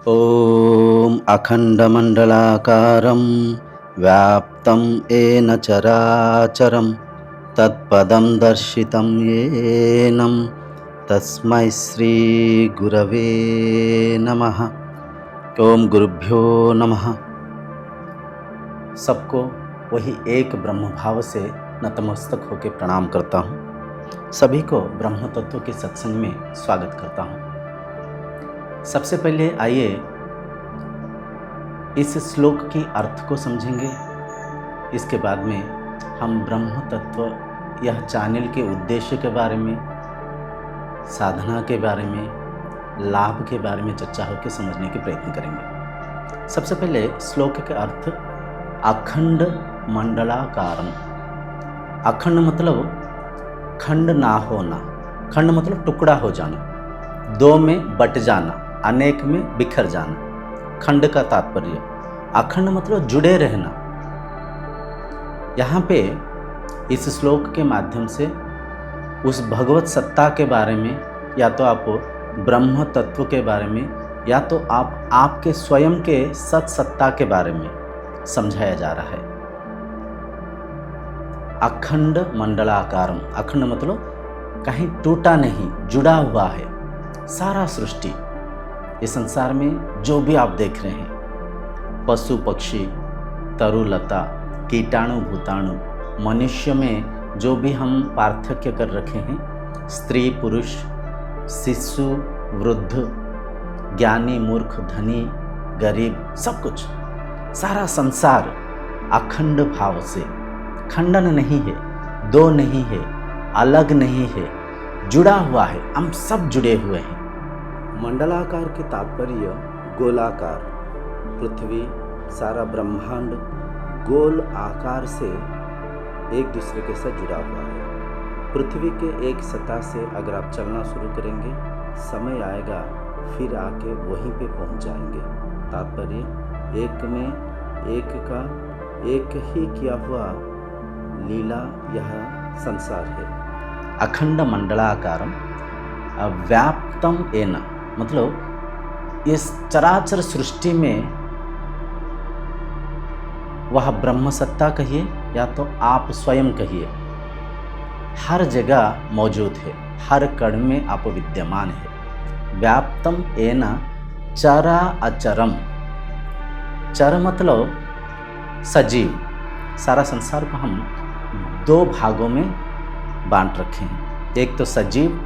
ॐ अखण्डमण्डलाकारं व्याप्तं येन चराचरं तत्पदं दर्शितं येनं तस्मै श्रीगुरवे नमः। ओम गुरुभ्यो नमः। सबको वही एक ब्रह्म भाव से नतमस्तक होकर प्रणाम करता हूँ। सभी को ब्रह्म तत्व के सत्संग में स्वागत करता हूँ। सबसे पहले आइए इस श्लोक की अर्थ को समझेंगे। इसके बाद में हम ब्रह्म तत्व यह चैनल के उद्देश्य के बारे में, साधना के बारे में, लाभ के बारे में चर्चा होकर समझने के प्रयत्न करेंगे। सबसे पहले श्लोक के अर्थ अखंड मंडलाकारम। अखंड मतलब खंड ना होना, खंड मतलब टुकड़ा हो जाना, दो में बट जाना, अनेक में बिखर जाना, खंड का तात्पर्य। अखंड मतलब जुड़े रहना। यहाँ पे इस श्लोक के माध्यम से उस भगवत सत्ता के बारे में, या तो आप ब्रह्म तत्व के बारे में, या तो आप आपके स्वयं के सत सत्ता के बारे में समझाया जा रहा है। अखंड मंडलाकारम, अखंड मतलब कहीं टूटा नहीं, जुड़ा हुआ है। सारा सृष्टि, इस संसार में जो भी आप देख रहे हैं, पशु पक्षी, तरुलता, कीटाणु भूताणु, मनुष्य में जो भी हम पार्थक्य कर रखे हैं, स्त्री पुरुष, शिशु वृद्ध, ज्ञानी मूर्ख, धनी गरीब, सब कुछ, सारा संसार अखंड भाव से, खंडन नहीं है, दो नहीं है, अलग नहीं है, जुड़ा हुआ है। हम सब जुड़े हुए हैं। मंडलाकार के तात्पर्य गोलाकार। पृथ्वी, सारा ब्रह्मांड गोल आकार से एक दूसरे के साथ जुड़ा हुआ है। पृथ्वी के एक सतह से अगर आप चलना शुरू करेंगे, समय आएगा फिर आके वहीं पे पहुंच जाएंगे। तात्पर्य एक में एक का एक ही किया हुआ लीला यह संसार है। अखंड मंडलाकारम व्याप्तम येन मतलब इस चराचर सृष्टि में वह ब्रह्म सत्ता कहिए या तो आप स्वयं कहिए, हर जगह मौजूद है, हर कण में आप विद्यमान है। व्याप्तम येन चरा अचरम। चर मतलब सजीव। सारा संसार को हम दो भागों में बांट रखे हैं। एक तो सजीव,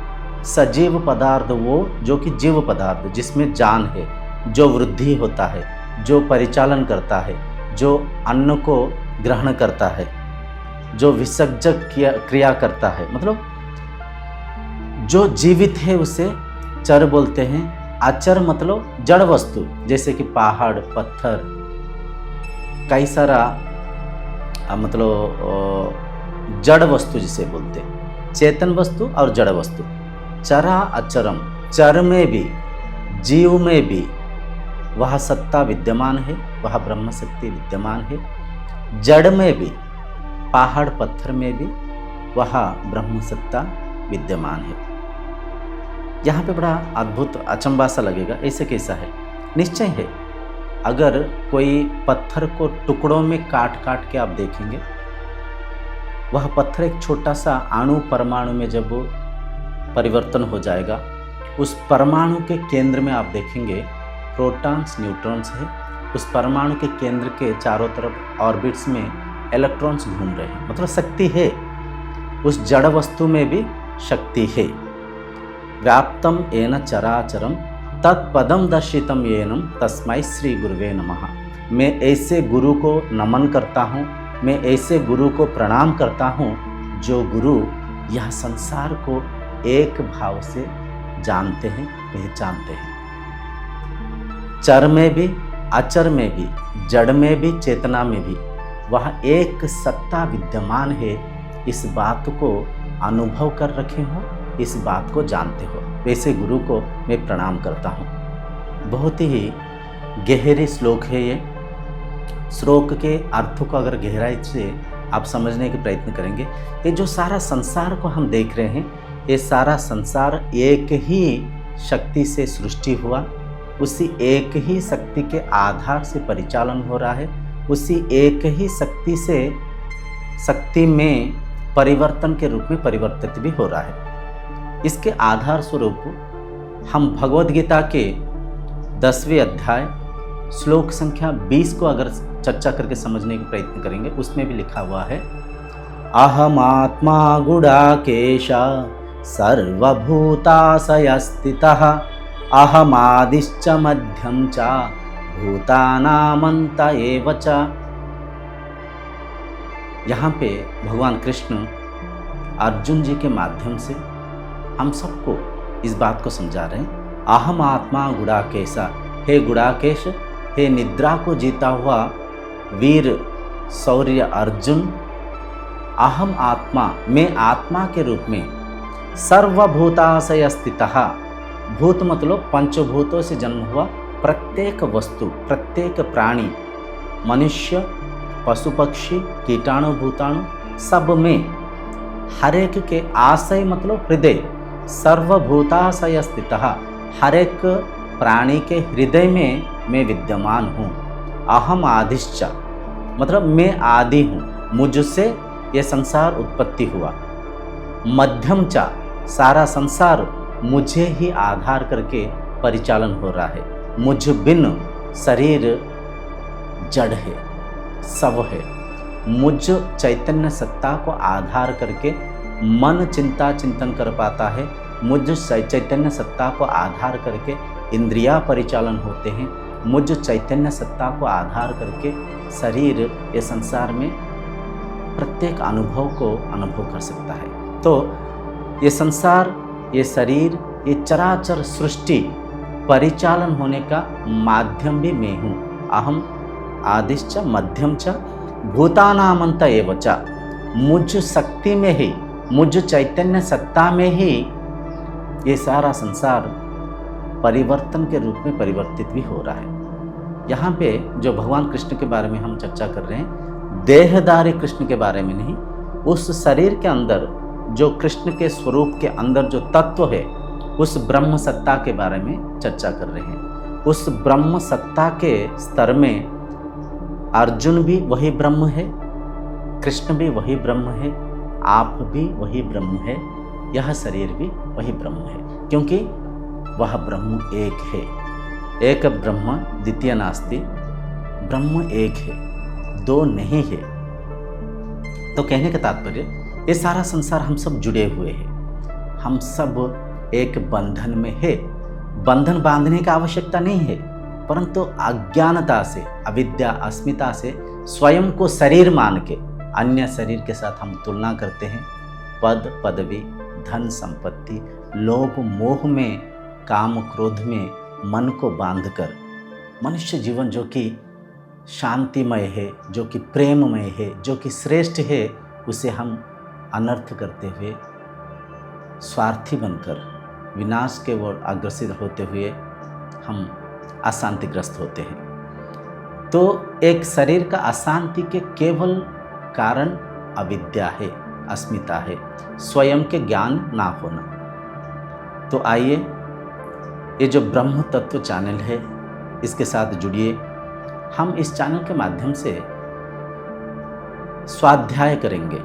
सजीव पदार्थ वो जो कि जीव पदार्थ, जिसमें जान है, जो वृद्धि होता है, जो परिचालन करता है, जो अन्न को ग्रहण करता है, जो विसर्जक क्रिया करता है, मतलब जो जीवित है उसे चर बोलते हैं। अचर मतलब जड़ वस्तु, जैसे कि पहाड़, पत्थर, कई सारा मतलब जड़ वस्तु जिसे बोलते हैं, चेतन वस्तु और जड़ वस्तु। चरा अचरम, चर में भी, जीव में भी वह सत्ता विद्यमान है, वह ब्रह्म शक्ति विद्यमान है। जड़ में भी, पहाड़ पत्थर में भी वह ब्रह्म सत्ता विद्यमान है। यहाँ पे बड़ा अद्भुत अचंबा सा लगेगा, ऐसे कैसा है? निश्चय है। अगर कोई पत्थर को टुकड़ों में काट काट के आप देखेंगे, वह पत्थर एक छोटा सा अणु परमाणु में जब परिवर्तन हो जाएगा, उस परमाणु के केंद्र में आप देखेंगे प्रोटॉन्स न्यूट्रॉन्स है। उस परमाणु के केंद्र के चारों तरफ ऑर्बिट्स में इलेक्ट्रॉन्स घूम रहे हैं, मतलब शक्ति है। उस जड़ वस्तु में भी शक्ति है। व्याप्तम येन चराचरम तत्पदम दर्शितम येनम तस्मै श्री गुरुवे नमः। मैं ऐसे गुरु को नमन करता हूँ, मैं ऐसे गुरु को प्रणाम करता हूँ जो गुरु यह संसार को एक भाव से जानते हैं, पहचानते हैं। चर में भी, अचर में भी, जड़ में भी, चेतना में भी वह एक सत्ता विद्यमान है। इस बात को अनुभव कर रखे हो, इस बात को जानते हो, वैसे गुरु को मैं प्रणाम करता हूँ। बहुत ही गहरे श्लोक है ये। श्लोक के अर्थ को अगर गहराई से आप समझने के प्रयत्न करेंगे, ये जो सारा संसार को हम देख रहे हैं, ये सारा संसार एक ही शक्ति से सृष्टि हुआ, उसी एक ही शक्ति के आधार से परिचालन हो रहा है, उसी एक ही शक्ति में परिवर्तन के रूप में परिवर्तित भी हो रहा है। इसके आधार स्वरूप हम भगवद गीता के 10वें अध्याय श्लोक संख्या 20 को अगर चर्चा करके समझने का प्रयत्न करेंगे, उसमें भी लिखा हुआ है, अहमात्मा गुडाकेश सर्वभूताशय स्थितः अहमादिश्च मध्यम च भूतानामंत एव च। यहाँ पे भगवान कृष्ण अर्जुन जी के माध्यम से हम सबको इस बात को समझा रहे हैं, अहम आत्मा गुडाकेशा, हे गुडाकेश, हे निद्रा को जीता हुआ वीर शौर्य अर्जुन, अहम आत्मा, मैं आत्मा के रूप में सर्वभूताशय स्थितः, भूत मतलब पंचभूतों से जन्म हुआ प्रत्येक वस्तु, प्रत्येक प्राणी, मनुष्य, पशु पक्षी, कीटाणु भूताणु, सब में हर एक के आशय मतलब हृदय, सर्वभूताशय स्थितः, हर एक प्राणी के हृदय में मैं विद्यमान हूँ। अहम आदिश्च मतलब मैं आदि हूँ, मुझसे ये संसार उत्पत्ति हुआ। मध्यम चा, सारा संसार मुझे ही आधार करके परिचालन हो रहा है। मुझ बिन शरीर जड़ है, सब है। मुझ चैतन्य सत्ता को आधार करके मन चिंतन कर पाता है। मुझ चैतन्य सत्ता को आधार करके इंद्रियां परिचालन होते हैं। मुझ चैतन्य सत्ता को आधार करके शरीर ये संसार में प्रत्येक अनुभव को अनुभव कर सकता है। तो ये संसार, ये शरीर, ये चराचर सृष्टि परिचालन होने का माध्यम भी मैं हूँ। अहम आदिश्च मध्यम च भूतानामंत एव च, मुझ शक्ति में ही, मुझ चैतन्य सत्ता में ही ये सारा संसार परिवर्तन के रूप में परिवर्तित भी हो रहा है। यहाँ पे जो भगवान कृष्ण के बारे में हम चर्चा कर रहे हैं, देहधारी कृष्ण के बारे में नहीं, उस शरीर के अंदर जो कृष्ण के स्वरूप के अंदर जो तत्व है, उस ब्रह्म सत्ता के बारे में चर्चा कर रहे हैं। उस ब्रह्म सत्ता के स्तर में अर्जुन भी वही ब्रह्म है, कृष्ण भी वही ब्रह्म है, आप भी वही ब्रह्म है, यह शरीर भी वही ब्रह्म है, क्योंकि वह ब्रह्म एक है। एक ब्रह्म द्वितीय नास्ति, ब्रह्म एक है, दो नहीं है। तो कहने का तात्पर्य, ये सारा संसार हम सब जुड़े हुए हैं, हम सब एक बंधन में है। बंधन बांधने की आवश्यकता नहीं है, परंतु अज्ञानता से, अविद्या, अस्मिता से स्वयं को शरीर मान के अन्य शरीर के साथ हम तुलना करते हैं। पद, पदवी, धन, संपत्ति, लोभ, मोह में, काम, क्रोध में मन को बांधकर मनुष्य जीवन जो कि शांतिमय है, जो कि प्रेममय है, जो कि श्रेष्ठ है, उसे हम अनर्थ करते हुए, स्वार्थी बनकर, विनाश के ओर अग्रसर होते हुए हम अशांतिग्रस्त होते हैं। तो एक शरीर का अशांति के केवल कारण अविद्या है, अस्मिता है, स्वयं के ज्ञान ना होना। तो आइए, ये जो ब्रह्म तत्व चैनल है, इसके साथ जुड़िए। हम इस चैनल के माध्यम से स्वाध्याय करेंगे।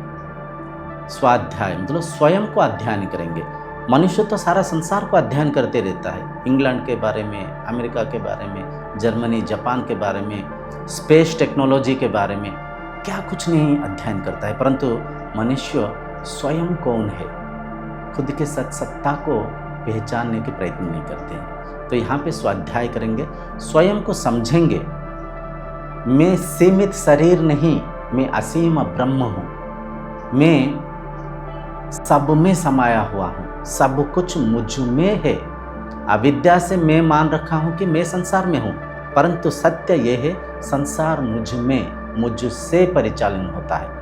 स्वाध्याय मतलब स्वयं को अध्ययन करेंगे। मनुष्य तो सारा संसार को अध्ययन करते रहता है, इंग्लैंड के बारे में, अमेरिका के बारे में, जर्मनी, जापान के बारे में, स्पेस टेक्नोलॉजी के बारे में, क्या कुछ नहीं अध्ययन करता है, परंतु मनुष्य स्वयं कौन है, खुद के सत्ता को पहचानने के प्रयत्न नहीं करते हैं। तो यहाँ पे स्वाध्याय करेंगे, स्वयं को समझेंगे। मैं सीमित शरीर नहीं, मैं असीम ब्रह्म हूँ, मैं सब में समाया हुआ हूँ, सब कुछ मुझ में है। अविद्या से मैं मान रखा हूँ कि मैं संसार में हूँ, परंतु सत्य यह है, संसार मुझ में, मुझसे परिचालन होता है।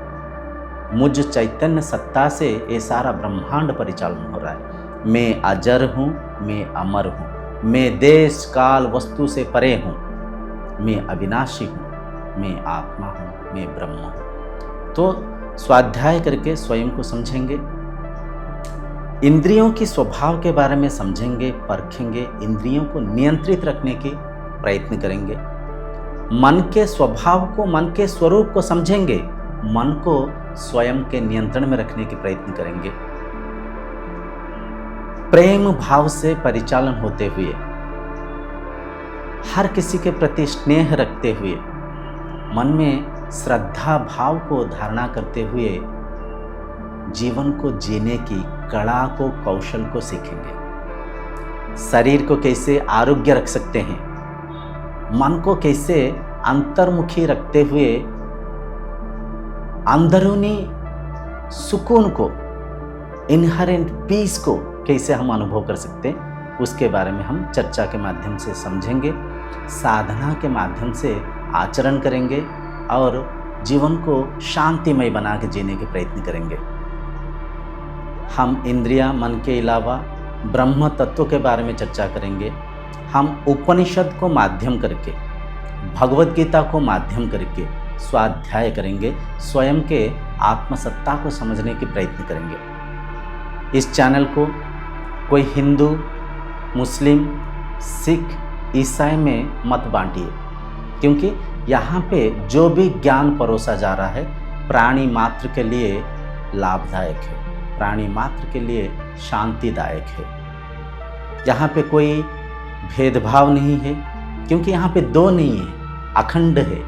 मुझ चैतन्य सत्ता से ये सारा ब्रह्मांड परिचालन हो रहा है। मैं अजर हूँ, मैं अमर हूँ, मैं देश काल वस्तु से परे हूँ, मैं अविनाशी हूँ, मैं आत्मा हूँ, मैं ब्रह्म हूँ। तो स्वाध्याय करके स्वयं को समझेंगे। इंद्रियों की स्वभाव के बारे में समझेंगे, परखेंगे, इंद्रियों को नियंत्रित रखने की प्रयत्न करेंगे। मन के स्वभाव को, मन के स्वरूप को समझेंगे, मन को स्वयं के नियंत्रण में रखने की प्रयत्न करेंगे। प्रेम भाव से परिचालन होते हुए, हर किसी के प्रति स्नेह रखते हुए, मन में श्रद्धा भाव को धारणा करते हुए जीवन को जीने की कला को, कौशल को सीखेंगे। शरीर को कैसे आरोग्य रख सकते हैं, मन को कैसे अंतर्मुखी रखते हुए अंदरूनी सुकून को, इनहेरेंट पीस को कैसे हम अनुभव कर सकते हैं, उसके बारे में हम चर्चा के माध्यम से समझेंगे, साधना के माध्यम से आचरण करेंगे और जीवन को शांतिमय बना के जीने के प्रयत्न करेंगे। हम इंद्रिया, मन के अलावा ब्रह्म तत्व के बारे में चर्चा करेंगे। हम उपनिषद को माध्यम करके, भगवत गीता को माध्यम करके स्वाध्याय करेंगे, स्वयं के आत्मसत्ता को समझने के प्रयत्न करेंगे। इस चैनल को कोई हिंदू, मुस्लिम, सिख, ईसाई में मत बांटिए, क्योंकि यहाँ पे जो भी ज्ञान परोसा जा रहा है प्राणी मात्र के लिए लाभदायक है, प्राणी मात्र के लिए शांतिदायक है। यहाँ पे कोई भेदभाव नहीं है, क्योंकि यहाँ पे दो नहीं है, अखंड है,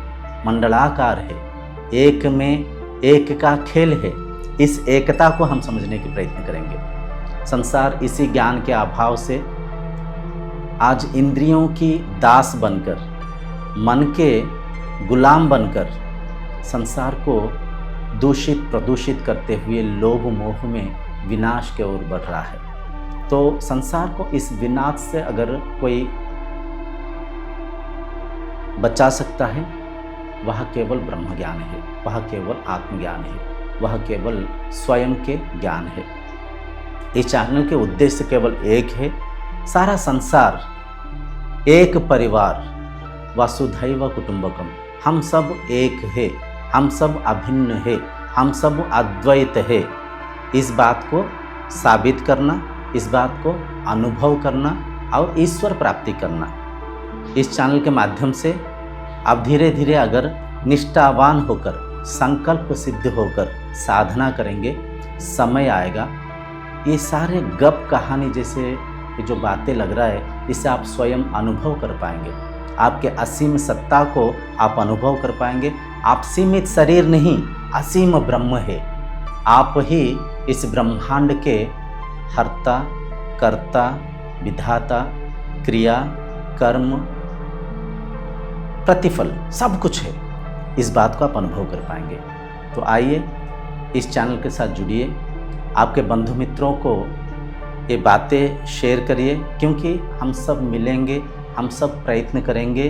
मंडलाकार है, एक में एक का खेल है। इस एकता को हम समझने की प्रयत्न करेंगे। संसार इसी ज्ञान के अभाव से आज इंद्रियों की दास बनकर, मन के गुलाम बनकर संसार को दूषित प्रदूषित करते हुए लोभ मोह में विनाश की ओर बढ़ रहा है। तो संसार को इस विनाश से अगर कोई बचा सकता है, वह केवल ब्रह्म ज्ञान है, वह केवल आत्मज्ञान है, वह केवल स्वयं के ज्ञान है। इस चैनल के उद्देश्य केवल एक है, सारा संसार एक परिवार, वसुधैव कुटुंबकम, हम सब एक है, हम सब अभिन्न है, हम सब अद्वैत है। इस बात को साबित करना, इस बात को अनुभव करना और ईश्वर प्राप्ति करना। इस चैनल के माध्यम से आप धीरे धीरे अगर निष्ठावान होकर, संकल्प सिद्ध होकर साधना करेंगे, समय आएगा ये सारे गप कहानी जैसे ये जो बातें लग रहा है, इसे आप स्वयं अनुभव कर पाएंगे। आपके असीम सत्ता को आप अनुभव कर पाएंगे। आप सीमित शरीर नहीं, असीम ब्रह्म है। आप ही इस ब्रह्मांड के हर्ता, कर्ता, विधाता, क्रिया, कर्म, प्रतिफल सब कुछ है। इस बात को आप अनुभव कर पाएंगे। तो आइए इस चैनल के साथ जुड़िए, आपके बंधु मित्रों को ये बातें शेयर करिए, क्योंकि हम सब मिलेंगे, हम सब प्रयत्न करेंगे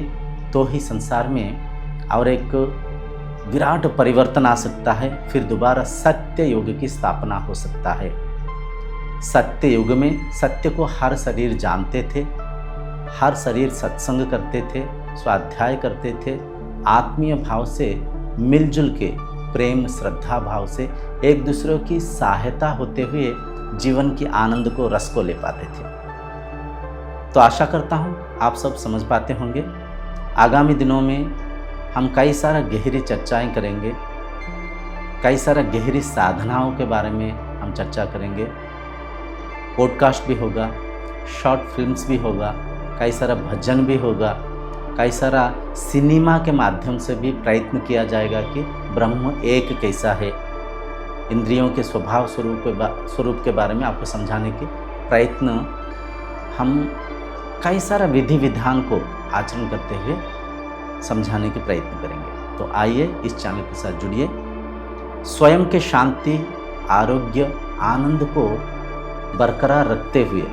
तो ही संसार में और एक विराट परिवर्तन आ सकता है। फिर दोबारा सत्य युग की स्थापना हो सकता है। सत्य युग में सत्य को हर शरीर जानते थे, हर शरीर सत्संग करते थे, स्वाध्याय करते थे, आत्मीय भाव से मिलजुल के, प्रेम श्रद्धा भाव से एक दूसरे की सहायता होते हुए जीवन की आनंद को, रस को ले पाते थे। तो आशा करता हूँ आप सब समझ पाते होंगे। आगामी दिनों में हम कई सारा गहरी चर्चाएं करेंगे, कई सारा गहरी साधनाओं के बारे में हम चर्चा करेंगे। पॉडकास्ट भी होगा, शॉर्ट फिल्म्स भी होगा, कई सारा भजन भी होगा, कई सारा सिनेमा के माध्यम से भी प्रयत्न किया जाएगा कि ब्रह्म एक कैसा है। इंद्रियों के स्वभाव स्वरूप के बारे में आपको समझाने के प्रयत्न, हम कई सारा विधि विधान को आचरण करते हुए समझाने के प्रयत्न करेंगे। तो आइए इस चैनल के साथ जुड़िए, स्वयं के शांति, आरोग्य, आनंद को बरकरार रखते हुए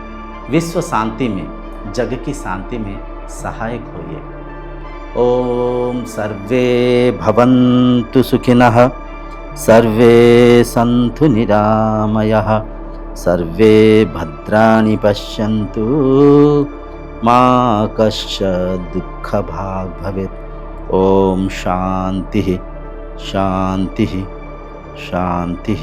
विश्व शांति में, जग की शांति में सहायक होइए। ओम सर्वे भवन्तु सुखिनः, सर्वे सन्तु निरामयः, सर्वे भद्राणि पश्यन्तु, मा कश्चित् दुःखभाग् भवेत्। ओम शांति शांति शांति।